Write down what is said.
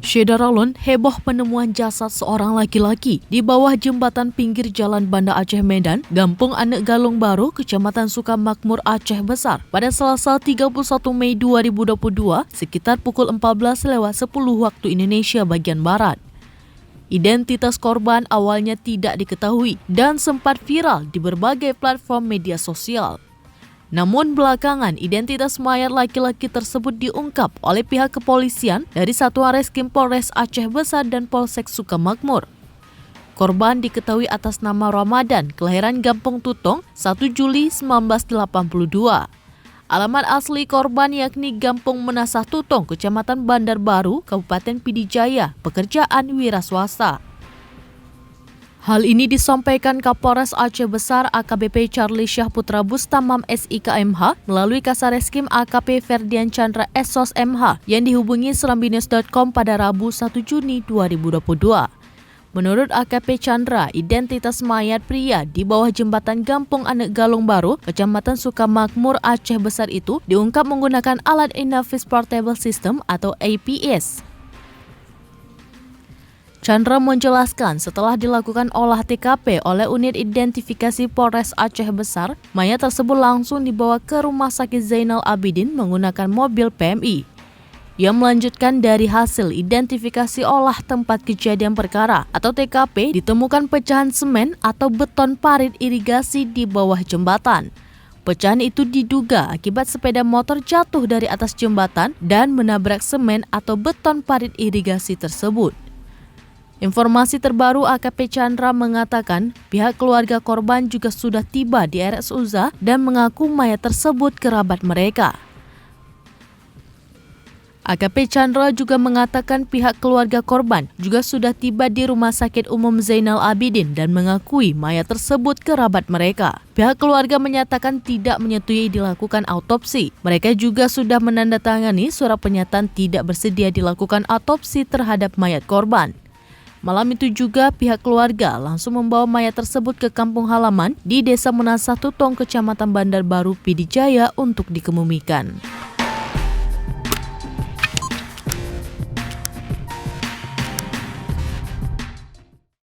Syederalun heboh penemuan jasad seorang laki-laki di bawah jembatan pinggir jalan Banda Aceh Medan, Gampung Anek Galung Baru, Kecamatan Sukamakmur, Aceh Besar pada Selasa 31 Mei 2022 sekitar pukul 14.10 waktu Indonesia bagian Barat. Identitas korban awalnya tidak diketahui dan sempat viral di berbagai platform media sosial. Namun belakangan identitas mayat laki-laki tersebut diungkap oleh pihak kepolisian dari Satuan Reskrim Polres Aceh Besar dan Polsek Sukamakmur. Korban diketahui atas nama Ramadan, kelahiran Gampung Tutong, 1 Juli 1982. Alamat asli korban yakni Gampung Menasah Tutong, Kecamatan Bandar Baru, Kabupaten Pidi Jaya, pekerjaan wira swasta. Hal ini disampaikan Kapolres Aceh Besar AKBP Charlie Syah Putra Bustamam SIK MH melalui Kasareskrim AKP Ferdian Chandra Esos MH yang dihubungi serambinews.com pada Rabu 1 Juni 2022. Menurut AKP Chandra, identitas mayat pria di bawah jembatan Gampung Anek Galung Baru, Kecamatan Sukamakmur, Aceh Besar itu diungkap menggunakan alat Inavis Portable System atau APS. Chandra menjelaskan setelah dilakukan olah TKP oleh unit identifikasi Polres Aceh Besar, mayat tersebut langsung dibawa ke Rumah Sakit Zainal Abidin menggunakan mobil PMI. Ia melanjutkan dari hasil identifikasi olah tempat kejadian perkara atau TKP ditemukan pecahan semen atau beton parit irigasi di bawah jembatan. Pecahan itu diduga akibat sepeda motor jatuh dari atas jembatan dan menabrak semen atau beton parit irigasi tersebut. Informasi terbaru AKP Chandra mengatakan pihak keluarga korban juga sudah tiba di RSUZA dan mengaku mayat tersebut kerabat mereka. AKP Chandra juga mengatakan pihak keluarga korban juga sudah tiba di Rumah Sakit Umum Zainal Abidin dan mengakui mayat tersebut kerabat mereka. Pihak keluarga menyatakan tidak menyetujui dilakukan autopsi. Mereka juga sudah menandatangani surat pernyataan tidak bersedia dilakukan autopsi terhadap mayat korban. Malam itu juga pihak keluarga langsung membawa mayat tersebut ke kampung halaman di Desa Menasah Tutong, Kecamatan Bandar Baru, Pidi Jaya untuk dikebumikan.